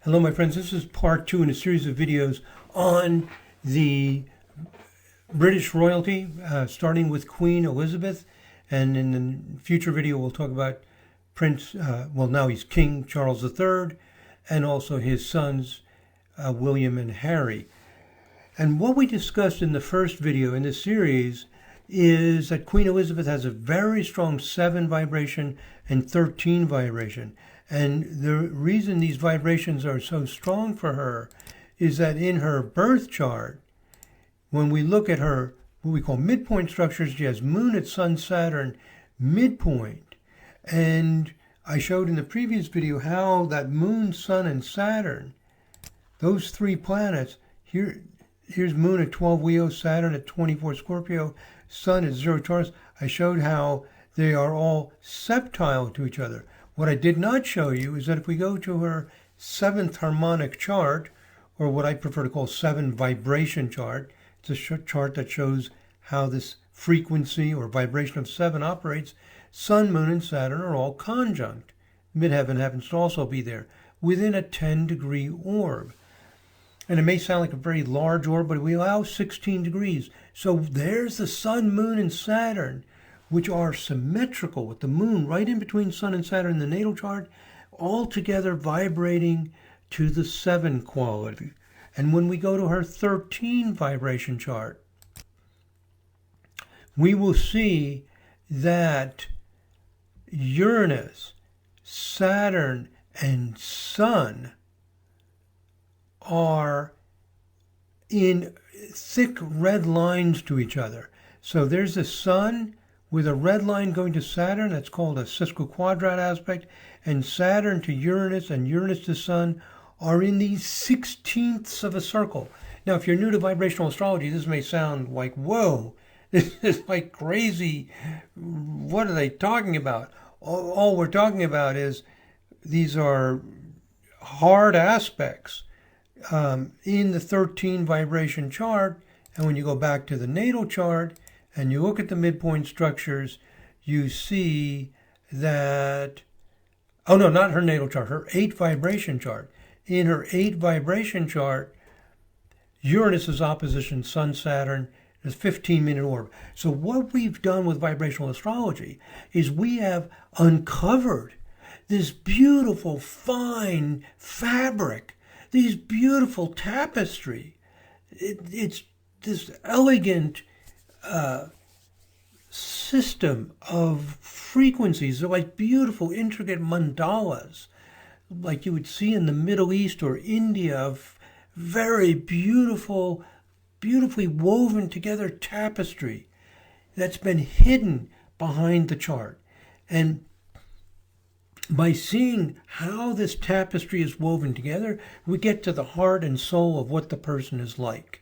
Hello, my friends. This is part 2 in a series of videos on the British royalty, starting with Queen Elizabeth. And in the future video, we'll talk about Prince, now he's King Charles III, and also his sons, William and Harry. And what we discussed in the first video in this series is that Queen Elizabeth has a very strong 7 vibration and 13 vibration. And the reason these vibrations are so strong for her is that in her birth chart, when we look at her, what we call midpoint structures, she has Moon at Sun, Saturn, midpoint. And I showed in the previous video how that Moon, Sun, and Saturn, those 3 planets, here's Moon at 12 Leo, Saturn at 24 Scorpio, Sun at 0 Taurus. I showed how they are all septile to each other. What I did not show you is that if we go to her 7th harmonic chart, or what I prefer to call 7 vibration chart, it's a chart that shows how this frequency or vibration of 7 operates. Sun, Moon, and Saturn are all conjunct. Midheaven happens to also be there within a 10-degree orb. And it may sound like a very large orb, but we allow 16 degrees. So there's the Sun, Moon, and Saturn, which are symmetrical with the Moon right in between Sun and Saturn in the natal chart, all together vibrating to the 7 quality. And when we go to her 13 vibration chart, we will see that Uranus, Saturn, and Sun are in thick red lines to each other. So there's the Sun with a red line going to Saturn, that's called a sesquiquadrat aspect, and Saturn to Uranus and Uranus to Sun are in the 16ths of a circle. Now, if you're new to vibrational astrology, this may sound like, whoa, this is like crazy. What are they talking about? All we're talking about is these are hard aspects in the 13 vibration chart. And when you go back to the natal chart and you look at the midpoint structures, you see that, oh no, not her natal chart, her 8 vibration chart. In her 8 vibration chart, Uranus is opposition Sun, Saturn, is 15-minute orb. So what we've done with vibrational astrology is we have uncovered this beautiful, fine fabric, these beautiful tapestry. It's this elegant system of frequencies. They're like beautiful, intricate mandalas, like you would see in the Middle East or India, of very beautiful, beautifully woven together tapestry that's been hidden behind the chart. And by seeing how this tapestry is woven together, we get to the heart and soul of what the person is like.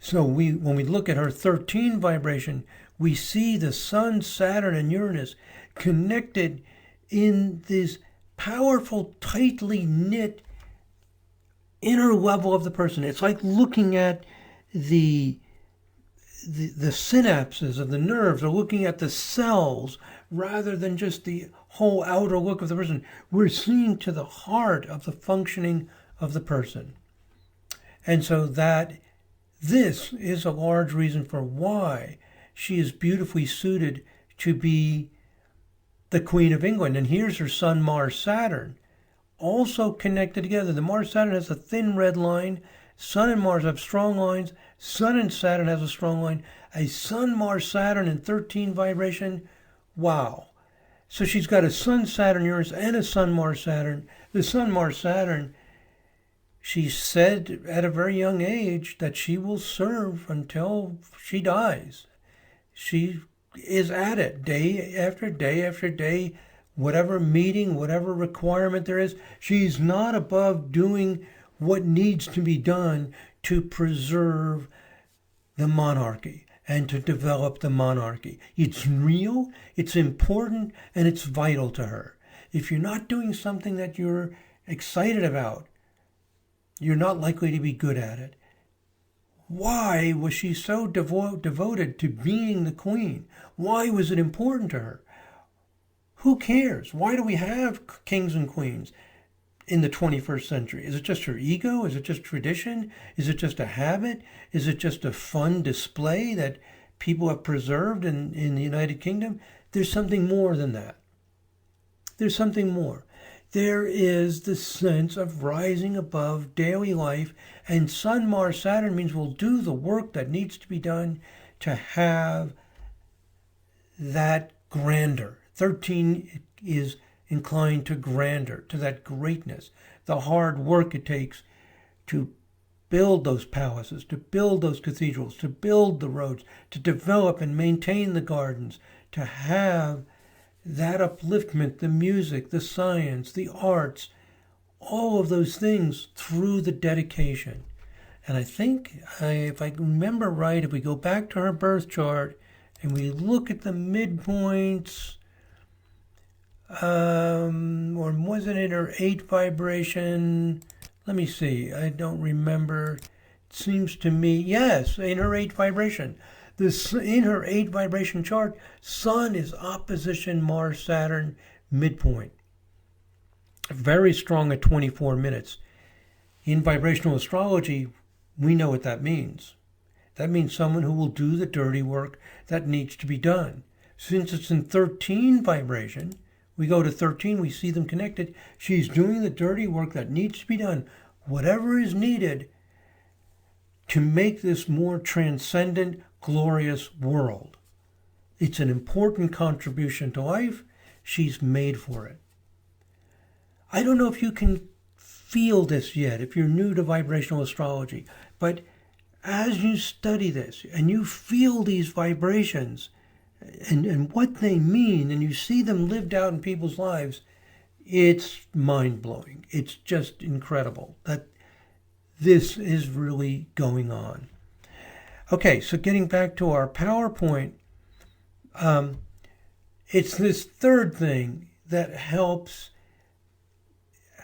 So when we look at her 13 vibration, we see the Sun, Saturn, and Uranus connected in this powerful, tightly knit inner level of the person. It's like looking at the synapses of the nerves, or looking at the cells rather than just the whole outer look of the person. We're seeing to the heart of the functioning of the person. And so that this is a large reason for why she is beautifully suited to be the Queen of England. And here's her Sun, Mars, Saturn, also connected together. The Mars, Saturn has a thin red line. Sun and Mars have strong lines. Sun and Saturn has a strong line. A Sun, Mars, Saturn in 13 vibration. Wow. So she's got a Sun, Saturn, Uranus, and a Sun, Mars, Saturn. The Sun, Mars, Saturn, she said at a very young age that she will serve until she dies. She is at it day after day after day, whatever meeting, whatever requirement there is. She's not above doing what needs to be done to preserve the monarchy and to develop the monarchy. It's real, it's important, and it's vital to her. If you're not doing something that you're excited about, you're not likely to be good at it. Why was she so devoted to being the queen? Why was it important to her? Who cares? Why do we have kings and queens? in the 21st century? Is it just her ego? Is it just tradition? Is it just a habit? Is it just a fun display that people have preserved in the United Kingdom? There's something more than that. There's something more. There is the sense of rising above daily life, and Sun, Mars, Saturn means we'll do the work that needs to be done to have that grandeur. 13 is inclined to grandeur, to that greatness, the hard work it takes to build those palaces, to build those cathedrals, to build the roads, to develop and maintain the gardens, to have that upliftment, the music, the science, the arts, all of those things through the dedication. And I think, if I remember right, if we go back to her birth chart and we look at the midpoints, or was it in her 8 vibration? Let me see. I don't remember. It seems to me, yes, in her 8 vibration. In her 8 vibration chart, Sun is opposition Mars, Saturn, midpoint. Very strong at 24 minutes. In vibrational astrology, we know what that means. That means someone who will do the dirty work that needs to be done. Since it's in 13 vibration, we go to 13, we see them connected. She's doing the dirty work that needs to be done, whatever is needed to make this more transcendent, glorious world. It's an important contribution to life. She's made for it. I don't know if you can feel this yet, if you're new to vibrational astrology, but as you study this and you feel these vibrations and what they mean, and you see them lived out in people's lives, it's mind-blowing. It's just incredible that this is really going on. Okay, so getting back to our PowerPoint, it's this third thing that helps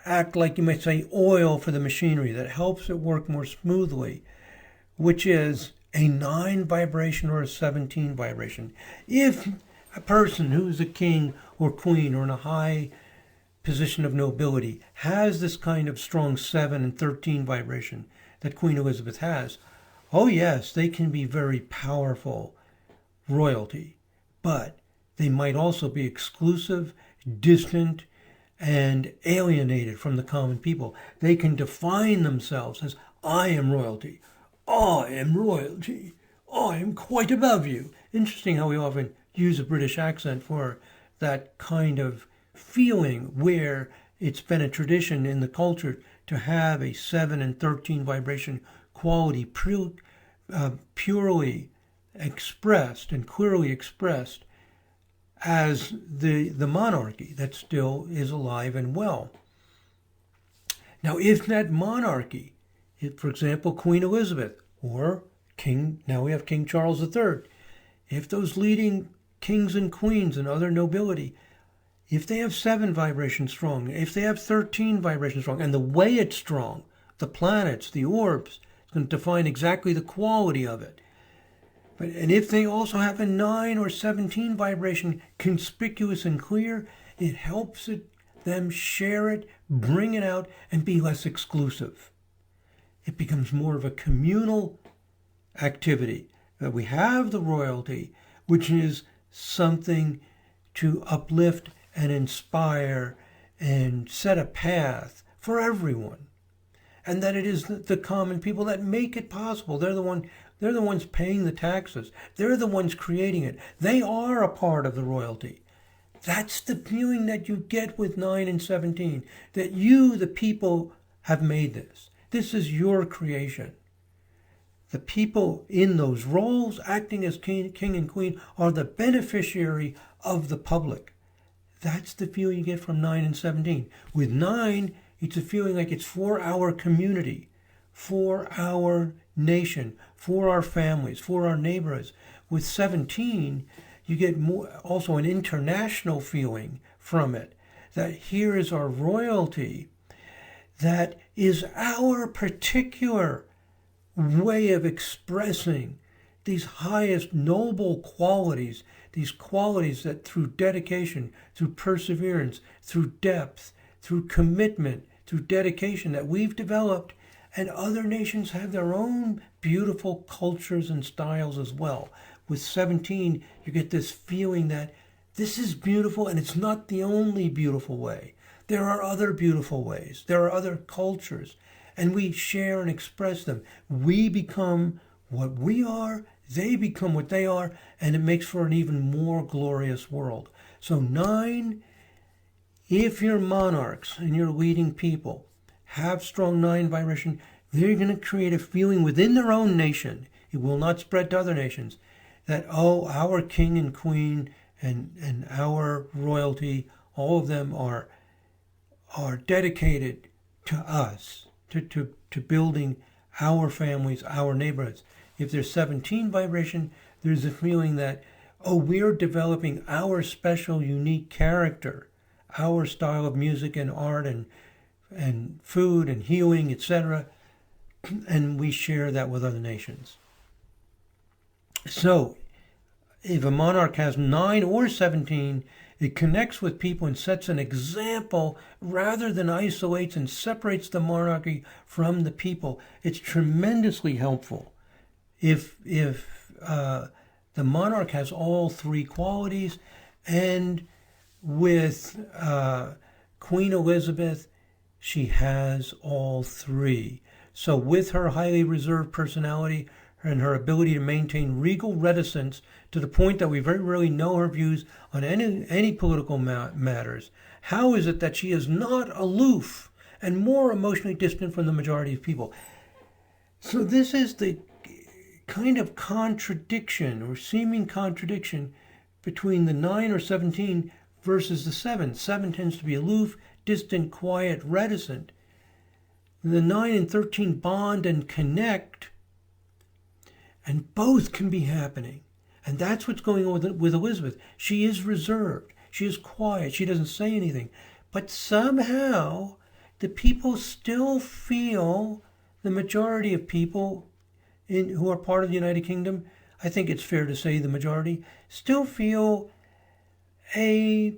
act like, you might say, oil for the machinery, that helps it work more smoothly, which is a 9 vibration or a 17 vibration. If a person who's a king or queen or in a high position of nobility has this kind of strong 7 and 13 vibration that Queen Elizabeth has, oh yes, they can be very powerful royalty, but they might also be exclusive, distant, and alienated from the common people. They can define themselves as, I am royalty. I am royalty. I am quite above you. Interesting how we often use a British accent for that kind of feeling, where it's been a tradition in the culture to have a 7 and 13 vibration quality purely expressed and clearly expressed as the monarchy that still is alive and well. Now, if that monarchy, for example, Queen Elizabeth or now we have King Charles III, if those leading kings and queens and other nobility, if they have 7 vibrations strong, if they have 13 vibrations strong, and the way it's strong, the planets, the orbs, it's going to define exactly the quality of it. And if they also have a 9 or 17 vibration, conspicuous and clear, it helps them share it, bring it out, and be less exclusive. It becomes more of a communal activity. That we have the royalty, which is something to uplift and inspire and set a path for everyone. And that it is the common people that make it possible. They're the ones paying the taxes. They're the ones creating it. They are a part of the royalty. That's the feeling that you get with 9 and 17, that you, the people, have made this. This is your creation. The people in those roles, acting as king and queen, are the beneficiary of the public. That's the feeling you get from 9 and 17. With 9, it's a feeling like it's for our community, for our nation, for our families, for our neighborhoods. With 17, you get also an international feeling from it, that here is our royalty, that is our particular way of expressing these highest noble qualities, these qualities that through dedication, through perseverance, through depth, through commitment, through dedication that we've developed, and other nations have their own beautiful cultures and styles as well. With 17, you get this feeling that this is beautiful, and it's not the only beautiful way. There are other beautiful ways. There are other cultures, and we share and express them. We become what we are, they become what they are, and it makes for an even more glorious world. So 9, if you're monarchs and you're leading people, have strong 9 vibration, they're going to create a feeling within their own nation. It will not spread to other nations. That, oh, our king and queen and our royalty, all of them are dedicated to us, to building our families, our neighborhoods. If there's 17 vibration, there's a feeling that, oh, we're developing our special, unique character, our style of music and art and food and healing, etc., and we share that with other nations. So, if a monarch has 9 or 17, it connects with people and sets an example rather than isolates and separates the monarchy from the people. It's tremendously helpful. If the monarch has all 3 qualities, and with Queen Elizabeth, she has all 3. So with her highly reserved personality and her ability to maintain regal reticence to the point that we very rarely know her views on any political matters, how is it that she is not aloof and more emotionally distant from the majority of people? So this is the kind of contradiction or seeming contradiction between the 9 or 17 versus the 7. 7 tends to be aloof, distant, quiet, reticent. The 9 and 13 bond and connect, and both can be happening. And that's what's going on with Elizabeth. She is reserved. She is quiet. She doesn't say anything. But somehow, the people still feel, the majority of people who are part of the United Kingdom, I think it's fair to say the majority, still feel a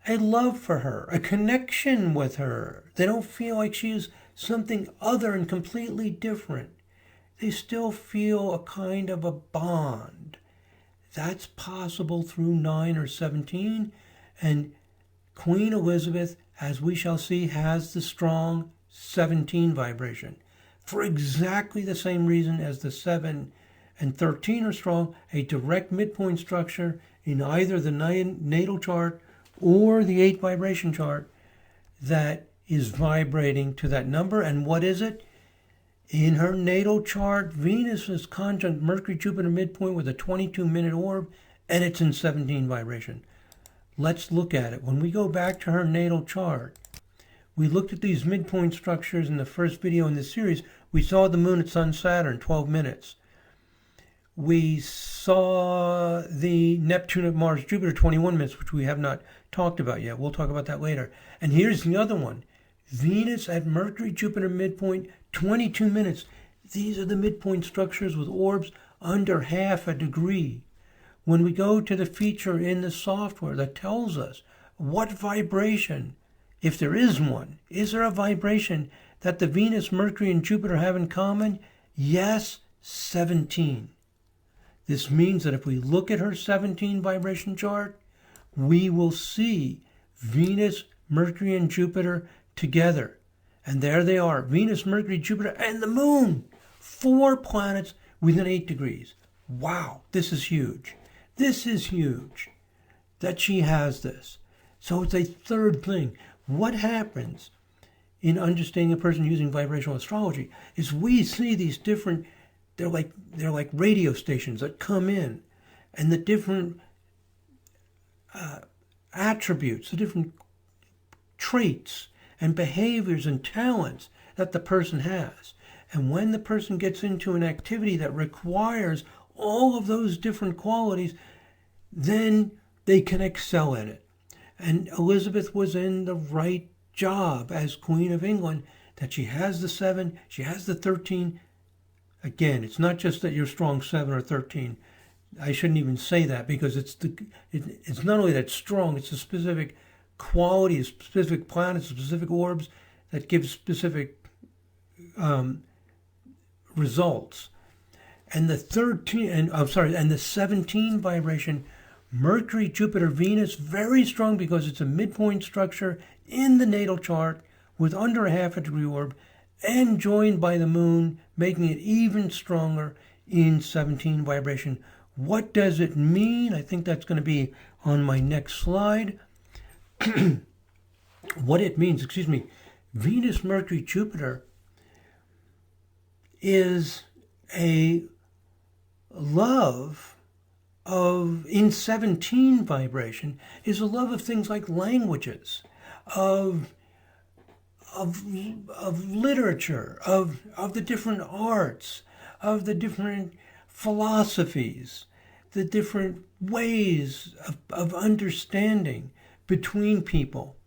love for her, a connection with her. They don't feel like she is something other and completely different. They still feel a kind of a bond. That's possible through 9 or 17. And Queen Elizabeth, as we shall see, has the strong 17 vibration. For exactly the same reason as the 7 and 13 are strong, a direct midpoint structure in either the natal chart or the 8 vibration chart that is vibrating to that number. And what is it? In her natal chart, Venus is conjunct Mercury, Jupiter, midpoint with a 22-minute orb, and it's in 17 vibration. Let's look at it. When we go back to her natal chart, we looked at these midpoint structures in the first video in this series. We saw the moon at Sun Saturn, 12 minutes. We saw the Neptune at Mars, Jupiter, 21 minutes, which we have not talked about yet. We'll talk about that later. And here's the other one. Venus at Mercury, Jupiter, midpoint, 22 minutes. These are the midpoint structures with orbs under half a degree. When we go to the feature in the software that tells us what vibration, if there is one, is there a vibration that the Venus, Mercury, and Jupiter have in common? Yes, 17. This means that if we look at her 17 vibration chart, we will see Venus, Mercury, and Jupiter together. And there they are, Venus, Mercury, Jupiter, and the moon. 4 planets within 8 degrees. Wow, this is huge. This is huge that she has this. So it's a third thing. What happens in understanding a person using vibrational astrology is we see these different, they're like radio stations that come in, and the different attributes, the different traits and behaviors and talents that the person has. And when the person gets into an activity that requires all of those different qualities, then they can excel in it. And Elizabeth was in the right job as Queen of England, that she has the 7, she has the 13. Again, it's not just that you're strong 7 or 13. I shouldn't even say that, because it's not only that strong, it's a specific quality, specific planets, specific orbs that gives specific results. And the 17 vibration, Mercury, Jupiter, Venus, very strong because it's a midpoint structure in the natal chart with under a half a degree orb and joined by the moon, making it even stronger in 17 vibration. What does it mean? I think that's going to be on my next slide. What it means, Venus, Mercury, Jupiter is a love of, in 17 vibration, is a love of things like languages, of literature, of the different arts, of the different philosophies, the different ways of understanding between people,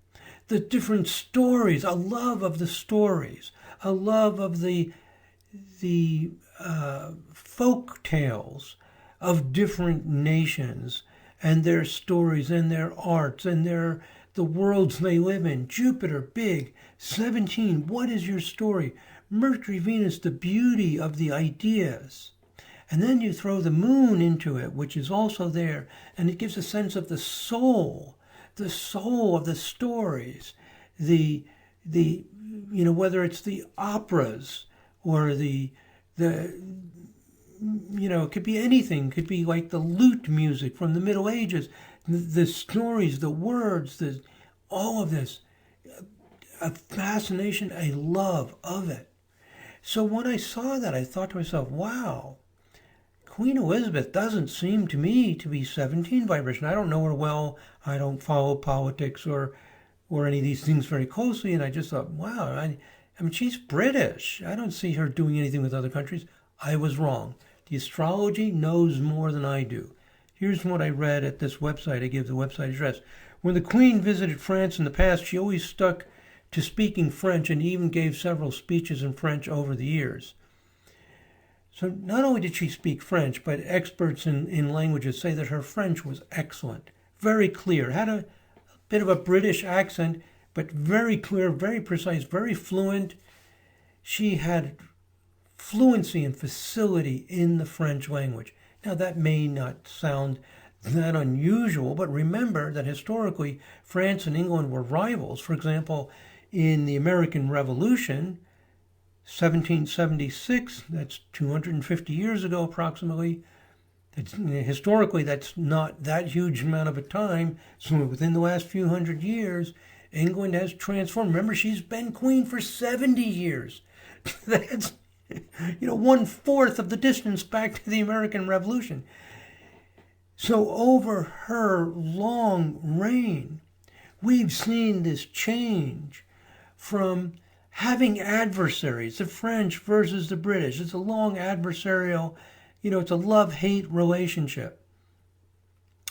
the different stories, a love of the stories, a love of the folk tales of different nations and their stories and their arts and the worlds they live in. Jupiter, big. 17, what is your story? Mercury, Venus, the beauty of the ideas. And then you throw the moon into it, which is also there, and it gives a sense of the soul of the stories, whether it's the operas or it could be anything. It could be like the lute music from the Middle Ages, the stories, the words, all of this, a fascination, a love of it. So when I saw that, I thought to myself, wow, Queen Elizabeth doesn't seem to me to be 17 vibration. I don't know her well. I don't follow politics or any of these things very closely. And I just thought, wow, I mean, she's British. I don't see her doing anything with other countries. I was wrong. The astrology knows more than I do. Here's what I read at this website. I give the website address. When the Queen visited France in the past, she always stuck to speaking French and even gave several speeches in French over the years. So not only did she speak French, but experts in languages say that her French was excellent, very clear, had a bit of a British accent, but very clear, very precise, very fluent. She had fluency and facility in the French language. Now that may not sound that unusual, but remember that historically France and England were rivals. For example, in the American Revolution, 1776, that's 250 years ago approximately. Historically, that's not that huge amount of a time. So within the last few hundred years, England has transformed. Remember, she's been queen for 70 years. That's, 1/4 of the distance back to the American Revolution. So over her long reign, we've seen this change from having adversaries, the French versus the British. It's a long adversarial, it's a love-hate relationship.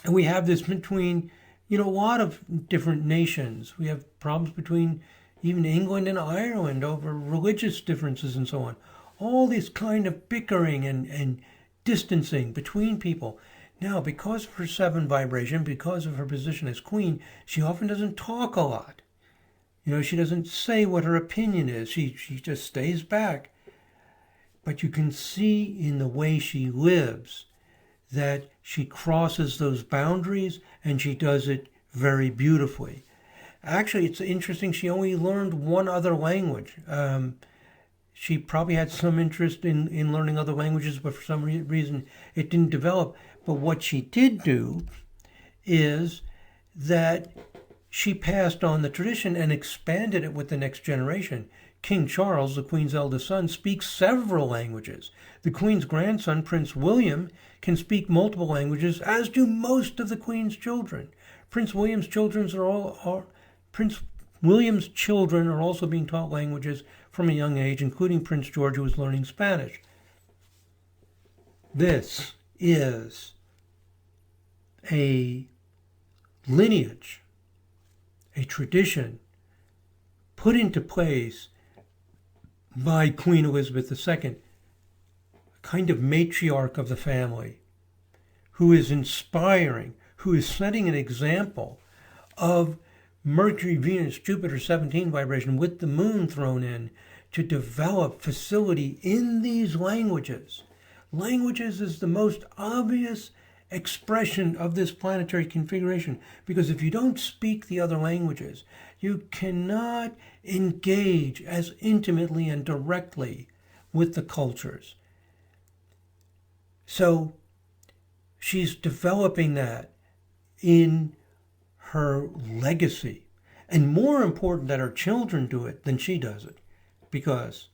And we have this between, a lot of different nations. We have problems between even England and Ireland over religious differences and so on. All this kind of bickering and distancing between people. Now, because of her 7 vibration, because of her position as queen, she often doesn't talk a lot. She doesn't say what her opinion is. She just stays back. But you can see in the way she lives that she crosses those boundaries and she does it very beautifully. Actually, it's interesting, she only learned one other language. She probably had some interest in learning other languages, but for some reason it didn't develop. But what she did do is that she passed on the tradition and expanded it with the next generation. King Charles, the Queen's eldest son, speaks several languages. The Queen's grandson, Prince William, can speak multiple languages, as do most of the Queen's children. Prince William's children are also being taught languages from a young age, including Prince George, who is learning Spanish. This is a lineage, a tradition put into place by Queen Elizabeth II, a kind of matriarch of the family, who is inspiring, who is setting an example of Mercury, Venus, Jupiter 17 vibration with the moon thrown in to develop facility in these languages. Languages is the most obvious expression of this planetary configuration, because if you don't speak the other languages, you cannot engage as intimately and directly with the cultures. So she's developing that in her legacy. And more important that her children do it than she does it, because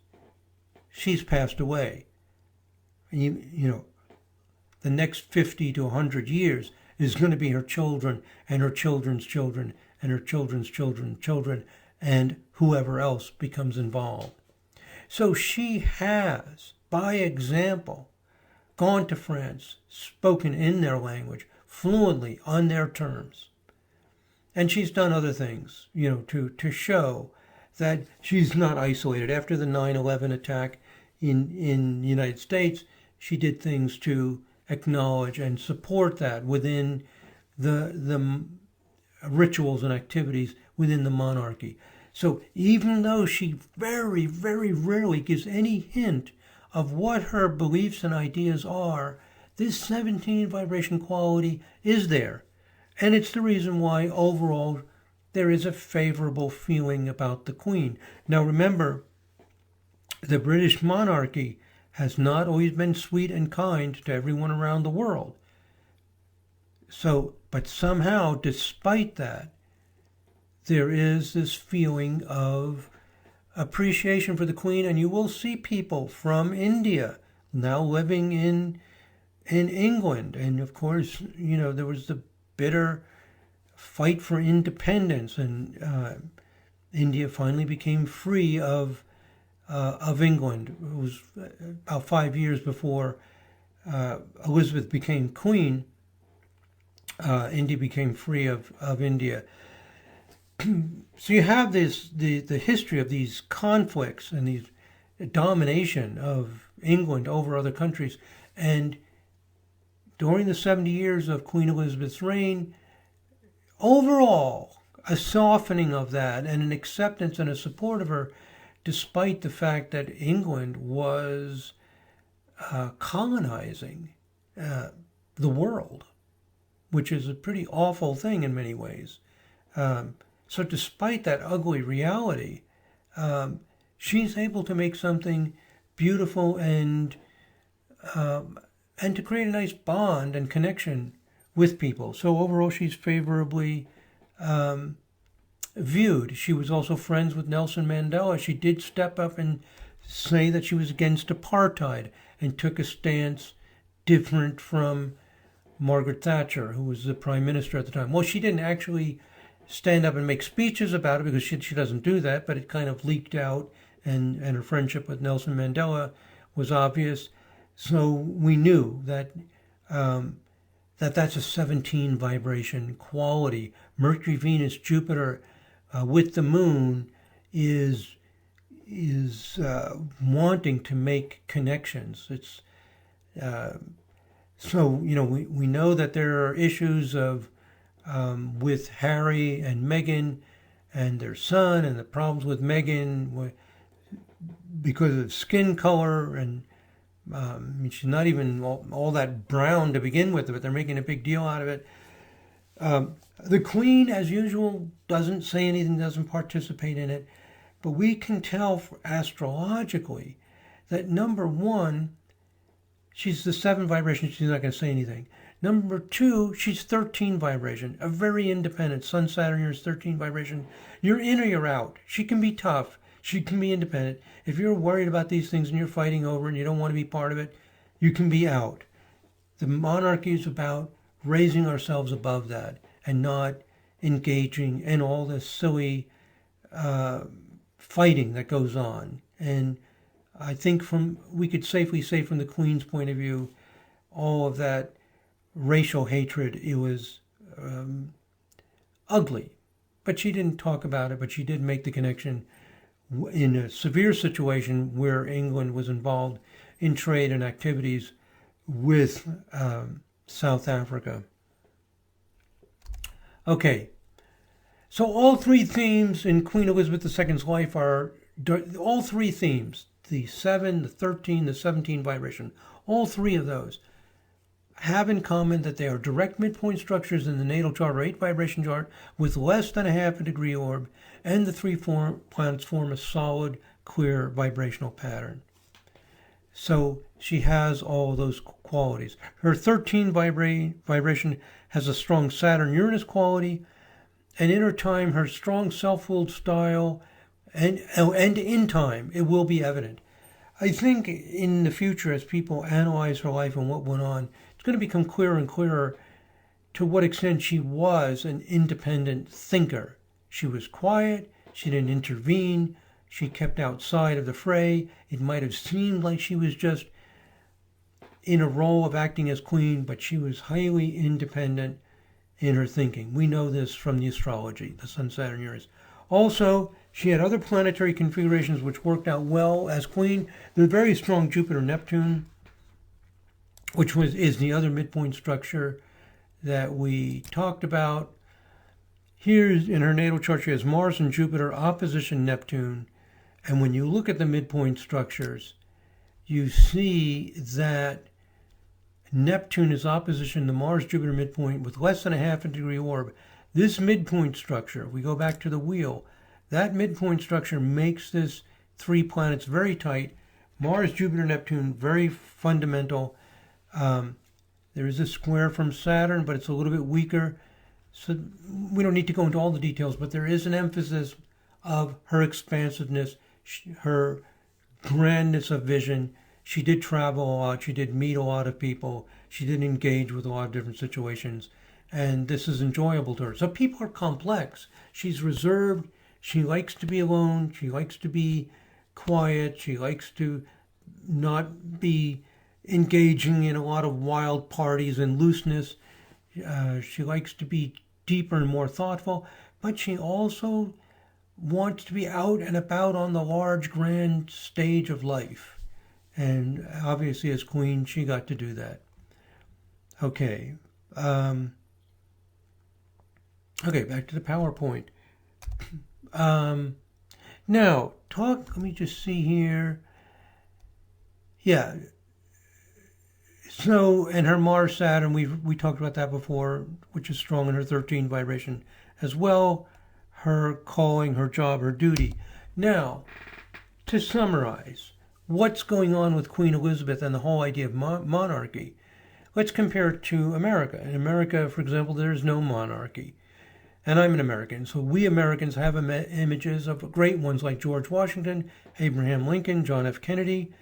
she's passed away. And you know, the next 50 to 100 years is going to be her children and her children's children and her children's children and whoever else becomes involved. So she has, by example, gone to France, spoken in their language, fluently, on their terms. And she's done other things, you know, to show that she's not isolated. After the 9/11 attack in the United States, she did things to acknowledge and support that within the rituals and activities within the monarchy. So even though she very, very rarely gives any hint of what her beliefs and ideas are, this 17 vibration quality is there. And it's the reason why overall there is a favorable feeling about the Queen. Now remember, the British monarchy has not always been sweet and kind to everyone around the world. So, but somehow, despite that, there is this feeling of appreciation for the Queen, and you will see people from India now living in England. And of course, you know, there was the bitter fight for independence, and India finally became free of England. It was about 5 years before Elizabeth became queen. India became free of India. So you have the history of these conflicts and these domination of England over other countries. And during the 70 years of Queen Elizabeth's reign, overall, a softening of that and an acceptance and a support of her, despite the fact that England was colonizing the world, which is a pretty awful thing in many ways. So despite that ugly reality, she's able to make something beautiful and to create a nice bond and connection with people. So overall, she's favorably viewed. She was also friends with Nelson Mandela. She did step up and say that she was against apartheid and took a stance different from Margaret Thatcher, who was the prime minister at the time. Well, she didn't actually stand up and make speeches about it, because she doesn't do that, but it kind of leaked out, and her friendship with Nelson Mandela was obvious. So we knew that that's a 17 vibration quality. Mercury, Venus, Jupiter with the moon is wanting to make connections. It's so, you know, we know that there are issues of with Harry and Meghan and their son, and the problems with Meghan because of skin color, and she's not even all that brown to begin with, but they're making a big deal out of it. The Queen, as usual, doesn't say anything, doesn't participate in it, but we can tell astrologically that number one, she's the 7 vibration, she's not going to say anything. Number 2, she's 13 vibration, a very independent. Sun, Saturn here is 13 vibration. You're in or you're out. She can be tough. She can be independent. If you're worried about these things and you're fighting over and you don't want to be part of it, you can be out. The monarchy is about raising ourselves above that and not engaging in all this silly fighting that goes on. And I think we could safely say from the Queen's point of view, all of that racial hatred, it was ugly. But she didn't talk about it, but she did make the connection in a severe situation where England was involved in trade and activities with South Africa. Okay, So all three themes in Queen Elizabeth II's life are all three themes: the 7, the 13, the 17 vibration. All three of those have in common that they are direct midpoint structures in the natal chart or 8 vibration chart with less than a half a degree orb, and the three planets form a solid, clear vibrational pattern. So she has all those qualities. Her 13 vibration has a strong Saturn-Uranus quality, and in her time, her strong self-willed style, and in time, it will be evident. I think in the future, as people analyze her life and what went on, it's going to become clearer and clearer to what extent she was an independent thinker. She was quiet, she didn't intervene, she kept outside of the fray. It might have seemed like she was just in a role of acting as queen, but she was highly independent in her thinking. We know this from the astrology, the Sun, Saturn, Uranus. Also, she had other planetary configurations which worked out well as queen. The very strong Jupiter, Neptune, which is the other midpoint structure that we talked about. Here in her natal chart, she has Mars and Jupiter opposition Neptune. And when you look at the midpoint structures, you see that Neptune is opposition to Mars-Jupiter midpoint with less than a half a degree orb. This midpoint structure, we go back to the wheel, that midpoint structure makes this three planets very tight. Mars, Jupiter, Neptune, very fundamental. There is a square from Saturn, but it's a little bit weaker. So we don't need to go into all the details, but there is an emphasis of her expansiveness, her grandness of vision. She did travel a lot. She did meet a lot of people. She did engage with a lot of different situations. And this is enjoyable to her. So people are complex. She's reserved. She likes to be alone. She likes to be quiet. She likes to not be engaging in a lot of wild parties and looseness. She likes to be deeper and more thoughtful. But she also wants to be out and about on the large, grand stage of life. And obviously, as queen, she got to do that. Okay. Okay, back to the PowerPoint. Now, let me just see here. Yeah. So, and her Mars Saturn, we talked about that before, which is strong in her 13 vibration as well. Her calling, her job, her duty. Now, to summarize, what's going on with Queen Elizabeth and the whole idea of monarchy? Let's compare it to America. In America, for example, there's no monarchy. And I'm an American, so we Americans have images of great ones like George Washington, Abraham Lincoln, John F. Kennedy.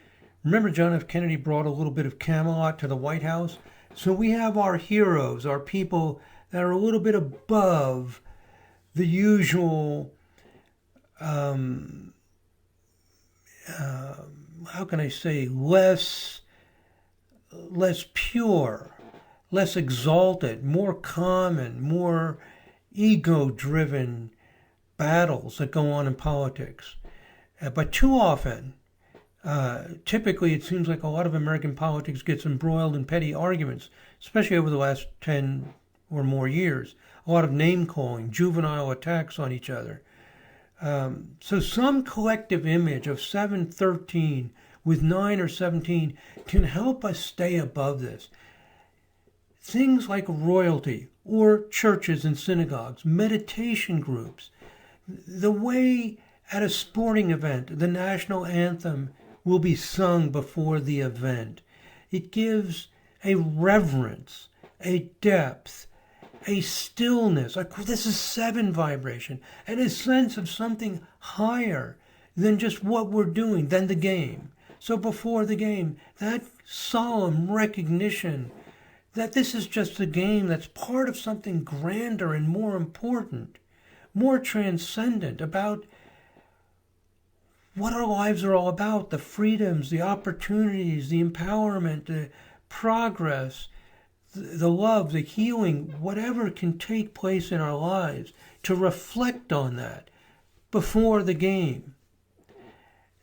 Remember, John F. Kennedy brought a little bit of Camelot to the White House? So we have our heroes, our people that are a little bit above the usual, how can I say, less pure, less exalted, more common, more ego-driven battles that go on in politics. But too often, typically it seems like a lot of American politics gets embroiled in petty arguments, especially over the last 10 or more years. A lot of name-calling, juvenile attacks on each other. So some collective image of 713 with 9 or 17 can help us stay above this. Things like royalty or churches and synagogues, meditation groups, the way at a sporting event the national anthem will be sung before the event. It gives a reverence, a depth, a stillness. This is 7 vibration, and a sense of something higher than just what we're doing, than the game. So before the game, that solemn recognition that this is just a game that's part of something grander and more important, more transcendent, about what our lives are all about, the freedoms, the opportunities, the empowerment, the progress, the love, the healing, whatever can take place in our lives, to reflect on that before the game.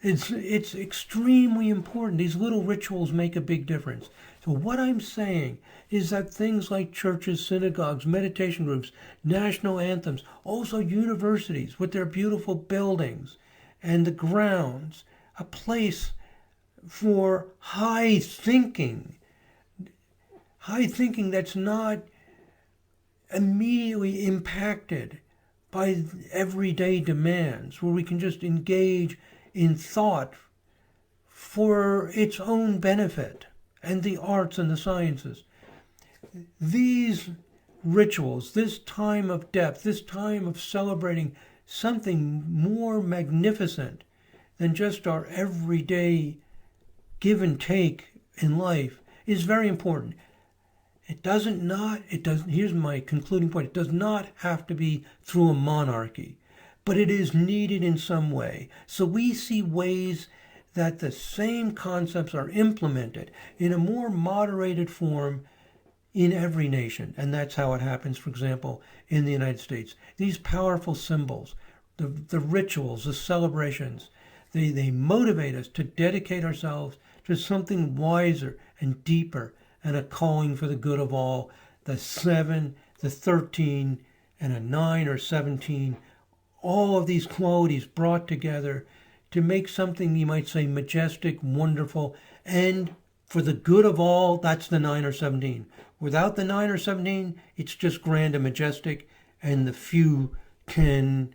It's extremely important. These little rituals make a big difference. So what I'm saying is that things like churches, synagogues, meditation groups, national anthems, also universities with their beautiful buildings and the grounds, a place for high thinking that's not immediately impacted by everyday demands, where we can just engage in thought for its own benefit, and the arts and the sciences. These rituals, this time of depth, this time of celebrating something more magnificent than just our everyday give and take in life, is very important. Here's my concluding point. It does not have to be through a monarchy, but it is needed in some way. So we see ways that the same concepts are implemented in a more moderated form in every nation. And that's how it happens, for example, in the United States. These powerful symbols, the rituals, the celebrations, they motivate us to dedicate ourselves to something wiser and deeper and a calling for the good of all. The 7, the 13, and a 9 or 17, all of these qualities brought together to make something you might say majestic, wonderful, and for the good of all. That's the 9 or 17. Without the 9 or 17, it's just grand and majestic, and the few can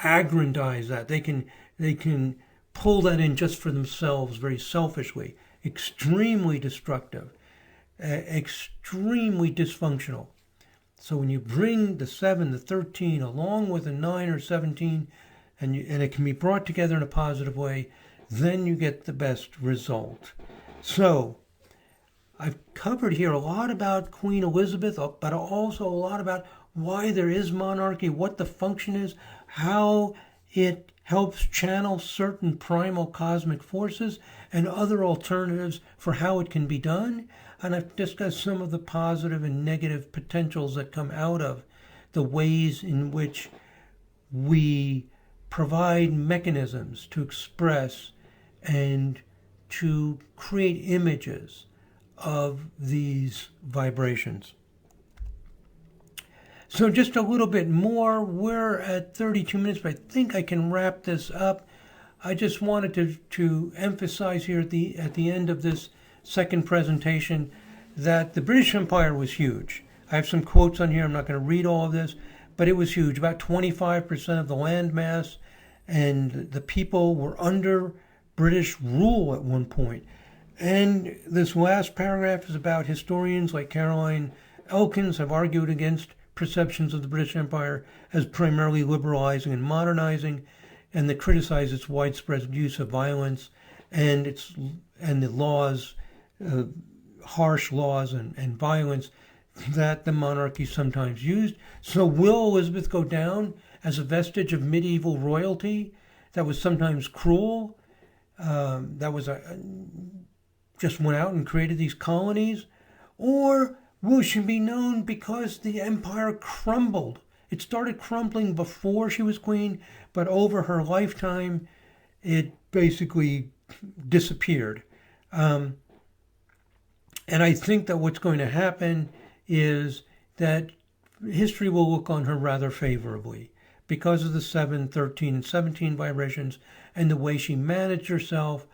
aggrandize that. They can pull that in just for themselves very selfishly. Extremely destructive, extremely dysfunctional. So when you bring the 7, the 13, along with a 9 or 17, and it can be brought together in a positive way, then you get the best result. So I've covered here a lot about Queen Elizabeth, but also a lot about why there is monarchy, what the function is, how it helps channel certain primal cosmic forces, and other alternatives for how it can be done. And I've discussed some of the positive and negative potentials that come out of the ways in which we provide mechanisms to express and to create images of these vibrations. So just a little bit more. We're at 32 minutes, but I think I can wrap this up. I just wanted to emphasize here at the end of this second presentation that the British Empire was huge. I have some quotes on here. I'm not going to read all of this, but it was huge. About 25% of the land mass, and the people were under British rule at one point. And this last paragraph is about historians like Caroline Elkins have argued against perceptions of the British Empire as primarily liberalizing and modernizing, and they criticize its widespread use of violence and the laws, harsh laws and violence that the monarchy sometimes used. So will Elizabeth go down as a vestige of medieval royalty that was sometimes cruel, just went out and created these colonies? Or will she be known because the empire crumbled? It started crumbling before she was queen, but over her lifetime, it basically disappeared. And I think that what's going to happen is that history will look on her rather favorably because of the 7, 13, and 17 vibrations and the way she managed herself,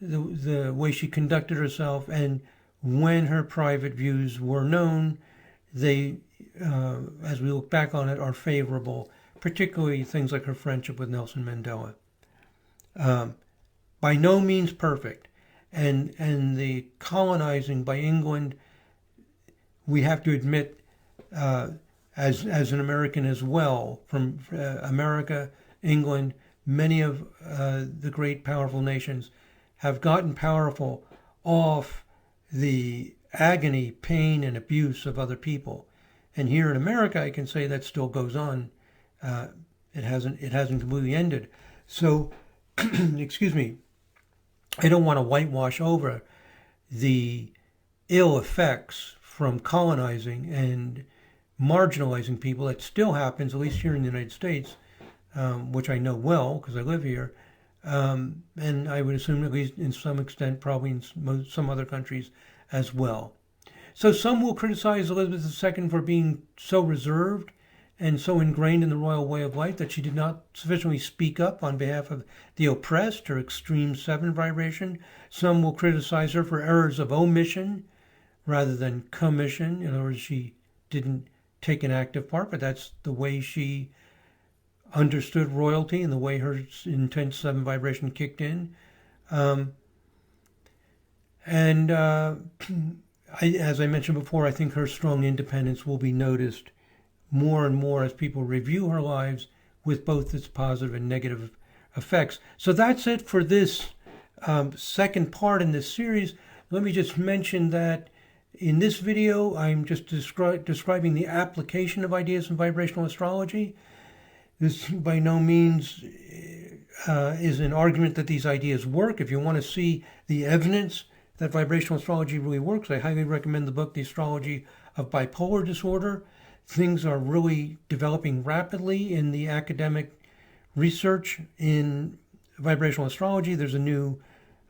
the way she conducted herself, and when her private views were known, they, as we look back on it, are favorable, particularly things like her friendship with Nelson Mandela. By no means perfect. And the colonizing by England, we have to admit, as an American as well, from America, England, many of the great powerful nations have gotten powerful off the agony, pain, and abuse of other people. And here in America, I can say that still goes on. It hasn't completely ended. So, excuse me, I don't want to whitewash over the ill effects from colonizing and marginalizing people. It still happens, at least here in the United States, which I know well because I live here. and I would assume at least in some extent, probably in some other countries as well. So some will criticize Elizabeth II for being so reserved and so ingrained in the royal way of life that she did not sufficiently speak up on behalf of the oppressed, her extreme 7 vibration. Some will criticize her for errors of omission rather than commission. In other words, she didn't take an active part, but that's the way she understood royalty and the way her intense 7 vibration kicked in. As I mentioned before, I think her strong independence will be noticed more and more as people review her lives with both its positive and negative effects. So that's it for this second part in this series. Let me just mention that in this video, I'm just describing the application of ideas in vibrational astrology. This by no means is an argument that these ideas work. If you want to see the evidence that vibrational astrology really works, I highly recommend the book, The Astrology of Bipolar Disorder. Things are really developing rapidly in the academic research in vibrational astrology. There's a new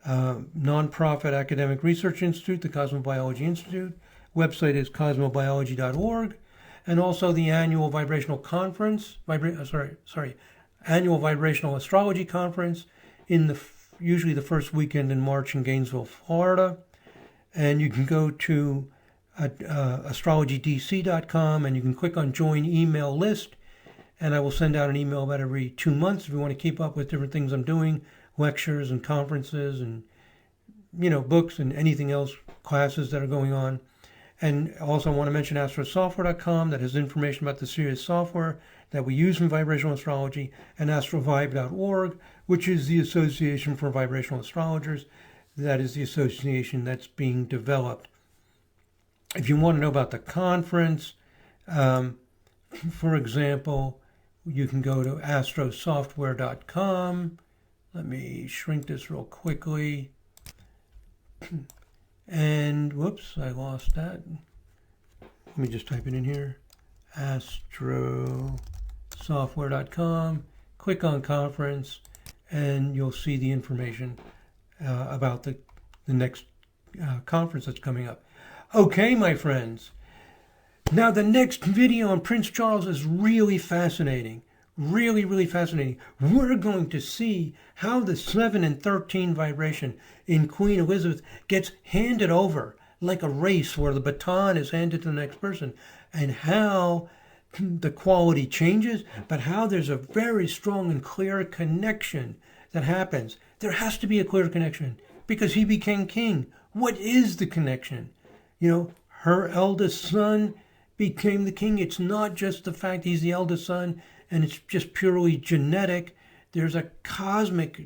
nonprofit academic research institute, the Cosmobiology Institute. Website is cosmobiology.org. And also the annual vibrational conference, annual vibrational astrology conference in usually the first weekend in March in Gainesville, Florida. And you can go to astrologydc.com and you can click on join email list, and I will send out an email about every 2 months if you want to keep up with different things I'm doing, lectures and conferences and books and anything else, classes that are going on. And also I want to mention astrosoftware.com that has information about the serious software that we use in vibrational astrology, and astrovibe.org, which is the Association for Vibrational Astrologers. That is the association that's being developed. If you want to know about the conference, for example, you can go to astrosoftware.com. Let me shrink this real quickly. And whoops, I lost that. Let me just type it in here. Astrosoftware.com. Click on conference, and you'll see the information about the next conference that's coming up. Okay, my friends. Now, the next video on Prince Charles is really fascinating. Really, really fascinating. We're going to see how the 7 and 13 vibration in Queen Elizabeth gets handed over like a race where the baton is handed to the next person, and how the quality changes, but how there's a very strong and clear connection that happens. There has to be a clear connection because he became king. What is the connection? Her eldest son became the king. It's not just the fact he's the eldest son and it's just purely genetic. There's a cosmic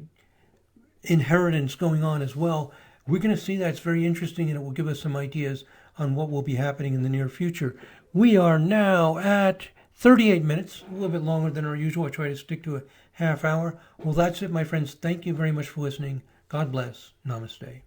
inheritance going on as well. We're going to see that. It's very interesting, and it will give us some ideas on what will be happening in the near future. We are now at 38 minutes, a little bit longer than our usual. I try to stick to a half hour. Well, that's it, my friends. Thank you very much for listening. God bless. Namaste.